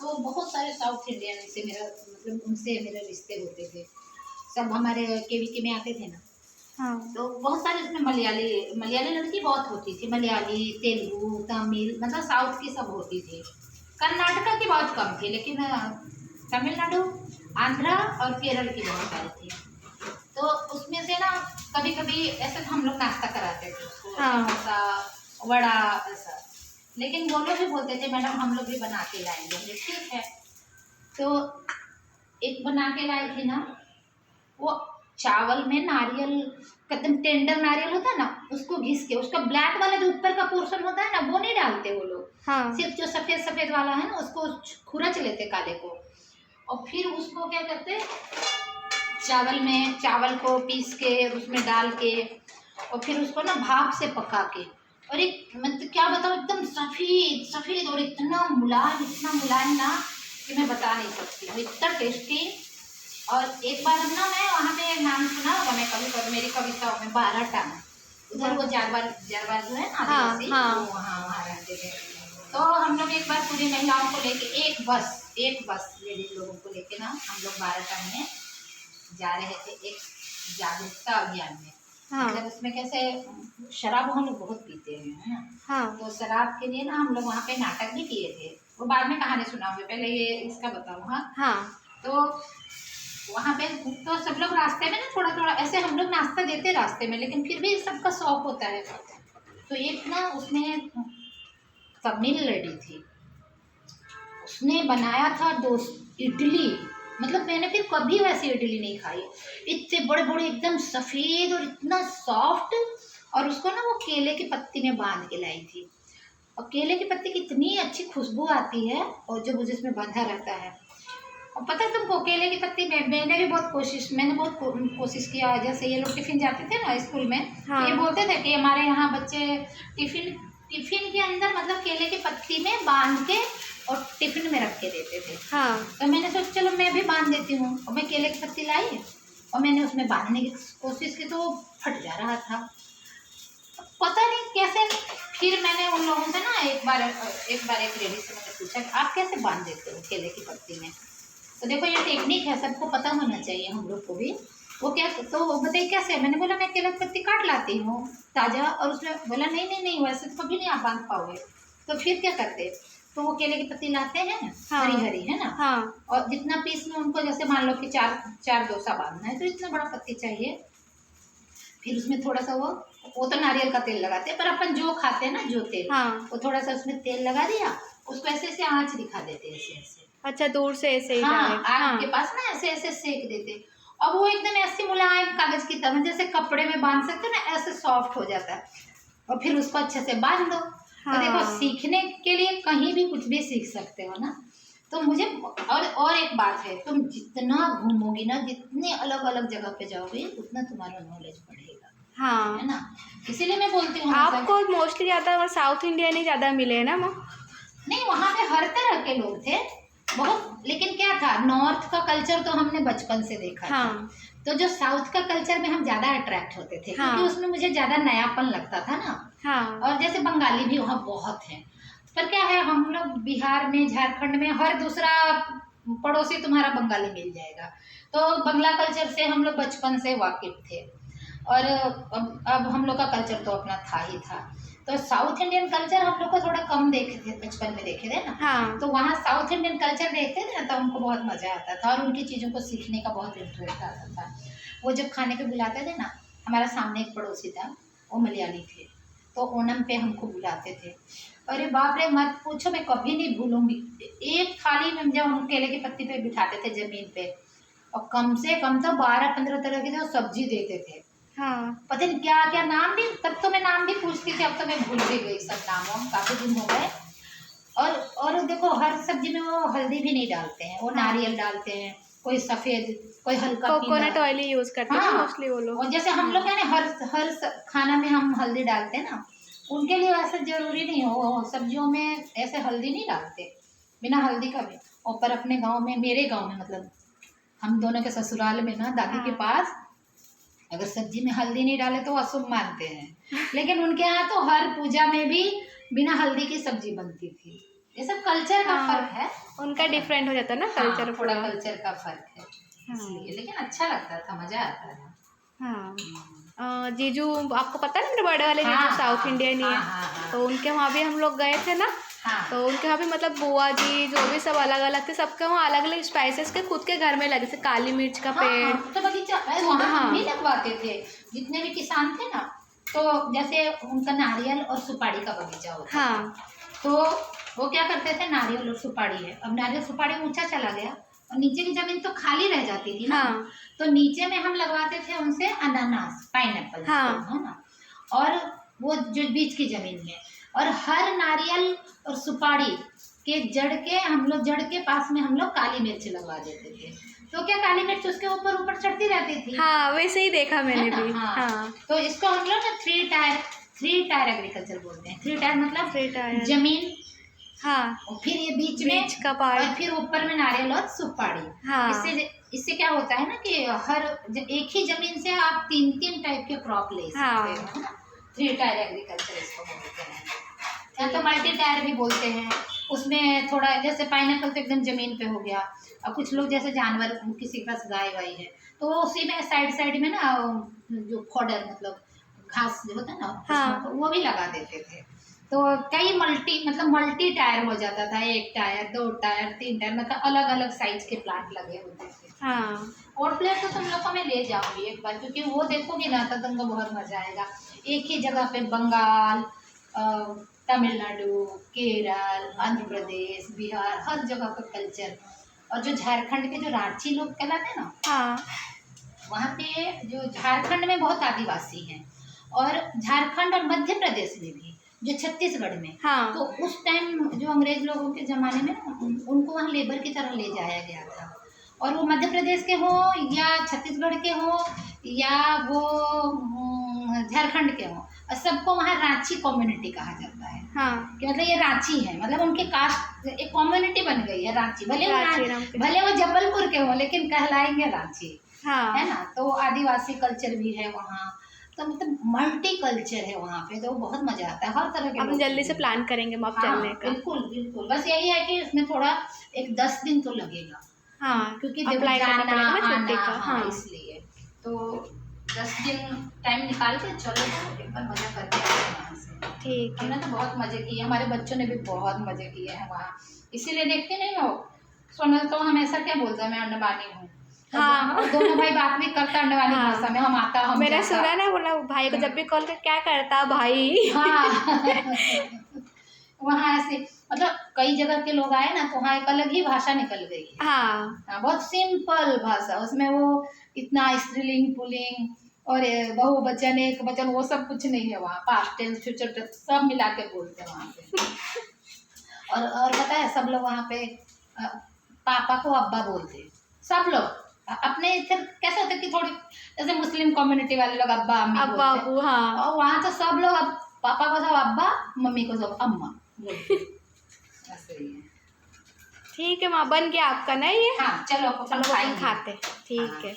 तो बहुत सारे साउथ इंडियन से मेरा मतलब उनसे मेरे रिश्ते होते थे। सब हमारे केवीके में आते थे ना, हाँ। तो बहुत सारे उसमें मलयाली मलयाली लड़की बहुत होती थी, मलयाली, तेलुगु, तमिल, मतलब साउथ की सब होती थी। कर्नाटका की बहुत कम थी, लेकिन तमिलनाडु, आंध्रा और केरल की बहुत सारी थी। तो उसमें से ना कभी कभी ऐसे तो हम लोग नाश्ता कराते थे उसको, हाँ। समोसा, वड़ा, ऐसा। लेकिन वो लोग भी बोलते थे मैडम हम लोग भी बना के लाएंगे, ठीक है। तो एक बना के लाए थे ना, वो चावल में नारियल, एकदम टेंडर नारियल होता है ना, उसको घिस के, उसका ब्लैक वाला जो ऊपर का पोर्शन होता है ना वो नहीं डालते वो लोग। हाँ। सिर्फ जो सफेद सफेद वाला है ना उसको खुरच लेते काले को, और फिर उसको क्या करते, चावल को पीस के उसमें डाल के, और फिर उसको ना भाप से पका के, और एक मतलब क्या बताऊँ, एकदम सफेद सफेद और इतना मुलायम ना कि मैं बता नहीं सकती हूँ, इतना टेस्टी। और एक बार हम ना, मैं वहाँ पे नाम सुना होगा, मैं कभी कभी मेरी कविताओं में बाराटान, उधर वो जारवाल जो है ना आदिवासी, हाँ। वो वहाँ रहते थे। तो हम लोग एक बार पूरी महिलाओं को लेके एक बस लेडीज लोगों को लेके ना हम लोग बाराटान में जा रहे थे, एक जागरूकता अभियान में। हाँ। मतलब उसमें कैसे, शराब हम लोग बहुत पीते हैं, है ना। हाँ। तो शराब के लिए ना हम लोग वहाँ पे नाटक भी किए थे, वो बाद में कहानी सुनाऊंगी, पहले ये इसका बताऊँ। हाँ। हाँ। तो वहाँ पे तो सब लोग रास्ते में ना थोड़ा थोड़ा ऐसे हम लोग नाश्ता देते रास्ते में, लेकिन फिर भी सबका शौक होता है। तो एक ना उसमें तमिल लेडी थी, उसने बनाया था दोस्त इडली, मतलब मैंने फिर कभी वैसी इडली नहीं खाई, इतने बड़े बड़े एकदम सफ़ेद और इतना सॉफ्ट, और उसको ना वो केले की पत्ती में बांध के लाई थी, और केले की पत्ती की इतनी अच्छी खुशबू आती है, और जब मुझे इसमें बंधा रहता है। और पता है तुमको, केले की पत्ती में मैंने भी बहुत कोशिश किया। जैसे ये लोग टिफिन जाते थे ना स्कूल में, तो ये हाँ। बोलते थे कि हमारे यहाँ बच्चे टिफिन के अंदर मतलब केले की पत्ती में बांध के और टिफिन में रख के देते थे। हाँ। तो मैंने सोचा चलो मैं भी बांध देती हूँ, और मैं केले की पत्ती लाई और मैंने उसमें बांधने की कोशिश की, तो वो फट जा रहा था, पता नहीं कैसे। फिर मैंने उन लोगों से ना एक बार एक लेडी से मैंने पूछा कि आप कैसे बांध देते हो केले की पत्ती में। तो देखो ये टेक्निक है, सबको पता होना चाहिए, हम लोग को भी। वो क्या, तो वो बताइए कैसे। मैंने बोला मैं केले की पत्ती काट लाती हूँ ताज़ा, और उसमें बोला नहीं नहीं नहीं, वैसे तो कभी नहीं आप बांध पाओगे। तो फिर क्या करते, तो वो केले की पत्ती लाते हैं, हाँ। हरी हरी, है ना। हाँ। और जितना पीस में उनको, जैसे मान लो कि चार डोसा बांधना है, तो इतना बड़ा पत्ती चाहिए। फिर उसमें थोड़ा सा वो तो नारियल का तेल लगाते हैं, पर अपन जो खाते हैं ना जो तेल, हाँ। वो थोड़ा सा उसमें तेल लगा दिया, उसको ऐसे ऐसे आँच दिखा देते हैं, ऐसे ऐसे। अच्छा, दूर से ऐसे ही हाँ, डायरेक्ट। आग हाँ। के पास ना ऐसे ऐसे सेक देते, अब वो एकदम ऐसी मुलायम कागज की तरह, जैसे कपड़े में बांध सकते हो ना, ऐसे सॉफ्ट हो जाता है। और फिर उसको अच्छे से बांध दो। तो देखो, हाँ। सीखने के लिए कहीं भी कुछ भी सीख सकते हो ना। तो मुझे और एक बात है, तुम जितना घूमोगी ना, जितने अलग अलग जगह पे जाओगे, उतना तुम्हारा नॉलेज बढ़ेगा, है हाँ। ना। इसीलिए मैं बोलती हूँ सब। आपको मोस्टली ज़्यादा साउथ इंडियन ही ज़्यादा मिले हैं ना माँ? नहीं, वहाँ पे हर तरह के लोग थे बहुत, लेकिन क्या था, नॉर्थ का कल्चर तो हमने बचपन से देखा था। हाँ। तो जो साउथ का कल्चर में हम ज़्यादा अट्रैक्ट होते थे, हाँ। क्योंकि उसमें मुझे ज़्यादा नयापन लगता था ना। हाँ। और जैसे बंगाली भी वहाँ बहुत हैं, पर क्या है, हम लोग बिहार में, झारखंड में हर दूसरा पड़ोसी तुम्हारा बंगाली मिल जाएगा। तो बंगला कल्चर से हम लोग बचपन से वाकिफ थे, और अब हम लोग का कल्चर तो अपना था ही था। तो साउथ इंडियन कल्चर हम लोग को थोड़ा कम देखे थे, बचपन में देखे थे ना। हाँ। तो वहाँ साउथ इंडियन कल्चर देखते थे ना, तो हमको बहुत मज़ा आता था, और उनकी चीज़ों को सीखने का बहुत इंटरेस्ट आता था। वो जब खाने पे बुलाते थे ना, हमारा सामने एक पड़ोसी था, वो मलयाली थे, तो ओणम पे हमको बुलाते थे। अरे बाप रे, मत पूछो, मैं कभी नहीं भूलूंगी। एक थाली में जब हम केले की पत्ती पे बिठाते थे ज़मीन पे, और कम से कम तो 12-15 तरह की तो सब्जी देते थे। हाँ। पता नहीं क्या क्या नाम भी, तब तो मैं नाम भी पूछती थी, अब तो मैं भूल भी गई सब नामों, काफ़ी दिन हो गए। और देखो, हर सब्जी में वो हल्दी भी नहीं डालते हैं, वो हाँ। नारियल डालते हैं, कोई सफ़ेद, कोई हल्का पीला। कोकोनट ऑयल ही यूज़ करते हैं ना हाँ, मोस्टली वो लोग। और जैसे हम लोग क्या ना, हर खाना में हम हल्दी डालते हैं ना, उनके लिए वैसे ज़रूरी नहीं हो, वो सब्जियों में ऐसे हल्दी नहीं डालते, बिना हल्दी का भी। और पर अपने गाँव में, मेरे गाँव में मतलब हम दोनों के ससुराल में ना, दादी के हाँ। पास अगर सब्जी में हल्दी नहीं डाले तो अशुभ मानते हैं, लेकिन उनके यहाँ तो हर पूजा में भी बिना हल्दी की सब्जी बनती थी। ये सब कल्चर का हाँ, फर्क है। उनका डिफरेंट हो जाता है ना कल्चर हाँ, थोड़ा कल्चर का फर्क है हाँ। इसलिए, लेकिन अच्छा लगता था, मजा आता था। हाँ जीजू आपको पता है ना, मेरे बड़े वाले जीजू साउथ इंडियन ही है। हाँ। तो उनके वहाँ भी हम लोग गए थे ना, हाँ। तो उनके वहाँ भी मतलब बुआ जी जो भी सब अलग अलग थे, सबके वहाँ अलग अलग स्पाइसेस के खुद के घर में लगे, जैसे काली मिर्च का पेड़। तो बगीचा वहाँ हम भी लगवाते थे, जितने भी किसान थे ना, तो जैसे उनका नारियल और सुपारी का बगीचा होता हाँ। तो वो क्या करते थे, नारियल और सुपारी है, अब नारियल सुपारी ऊंचा चला गया और नीचे की जमीन तो खाली रह जाती थी ना। हाँ। तो नीचे में हम लगवाते थे उनसे अनानास, पाइनएप्पल, है ना, और वो जो बीच की जमीन में, और हर नारियल और सुपारी के जड़ के पास में हम लोग काली मिर्च लगवा देते थे। तो क्या काली मिर्च उसके ऊपर ऊपर चढ़ती रहती थी। हाँ वैसे ही देखा मैंने भी। हाँ। तो इसको हम लोग ना थ्री टायर एग्रीकल्चर बोलते हैं। थ्री टायर मतलब 3 टायर जमीन, हाँ, और फिर ये बीच का पार्ट, और फिर ऊपर में नारियल और सुपारी। हाँ। इससे क्या होता है ना कि एक ही जमीन से आप 3 टाइप के क्रॉप ले सकते हो ना। 3 टायर एग्रीकल्चर इसको बोलते हैं, या तो मल्टी टायर भी बोलते हैं। उसमें थोड़ा जैसे पाइनएप्पल तो एकदम जमीन पे हो गया, और कुछ लोग जैसे जानवर, किसी के पास गाय वाई है तो वो उसी में साइड में ना जो फॉडर मतलब घास जो होता है ना, हाँ। वो भी लगा देते थे। तो कई मल्टी टायर हो जाता था, 1 टायर 2 टायर 3 टायर, मतलब अलग अलग साइज के प्लांट लगे होते थे। हाँ। और प्लेट तो तुम लोग को मैं ले जाऊंगी एक बार, क्योंकि वो देखोगे ना तो तुमको बहुत मजा आएगा। एक ही जगह पे बंगाल, तमिलनाडु, केरल, आंध्र प्रदेश, बिहार, हर जगह का कल्चर। और जो झारखंड के जो रांची लोग कहलाते हैं ना, हाँ। वहाँ पे जो झारखंड में बहुत आदिवासी हैं, और झारखंड और मध्य प्रदेश में भी, जो छत्तीसगढ़ में। हाँ। तो उस टाइम जो अंग्रेज लोगों के ज़माने में ना, उनको वहाँ लेबर की तरह ले जाया गया था। और वो मध्य प्रदेश के हो या छत्तीसगढ़ के हो या वो झारखंड के हो, और सबको वहाँ रांची कम्युनिटी कहा जाता है। हाँ। कि मतलब ये रांची है, मतलब उनके कास्ट एक कम्युनिटी बन गई है रांची। भले वो जबलपुर के हो लेकिन कहलाएंगे रांची। हाँ। है ना। तो आदिवासी कल्चर भी है वहाँ, तो मतलब मल्टी कल्चर है वहाँ पे, तो बहुत मजा आता है। हर तरह के हम जल्दी से प्लान करेंगे वहाँ चलने का। बिल्कुल बिल्कुल, बस यही है कि उसमें थोड़ा एक 10 दिन तो लगेगा। हाँ, क्योंकि अप्लाई करना पड़ेगा ना छुट्टी का। हाँ इसलिए तो 10 दिन टाइम निकाल के चलो, एक बार मजा करके आए वहाँ से। ठीक है। हमने तो बहुत मजे किए, हमारे बच्चों ने भी बहुत मजे किए हैं वहाँ। इसीलिए देखते नहीं हो, सोनल तो हमेशा क्या बोलता है, मैं अंडमानी हूँ। हाँ। और दोनों भाई बात भी करता अंडमानी भाषा में, हम आता हम मैंने सुना ना, बोला भाई को जब भी कॉल कर, क्या करता भाई। हाँ। वहाँ ऐसे मतलब कई जगह के लोग आए ना, तो वहाँ एक अलग ही भाषा निकल गई है। हाँ। बहुत सिंपल भाषा, उसमें वो इतना स्त्रीलिंग पुल्लिंग और बहुवचन एक वचन वो सब कुछ नहीं है वहाँ। पास्ट टेंस फ्यूचर टेंस सब मिला के बोलते हैं वहाँ पे। और पता है सब लोग वहाँ पे पापा को अब्बा बोलते हैं सब लोग। अपने इधर कैसे होते कि थोड़ी जैसे मुस्लिम कम्युनिटी वाले लोग अब्बा अम्मी अब्बा अब्बू। हाँ। और वहाँ तो सब लोग पापा को सब अब्बा, मम्मी को सब अम्मा बोलते हैं। ऐसे ही है। ठीक है माँ, बन गया आपका ना ये। हाँ चलो चलो खाते। ठीक है।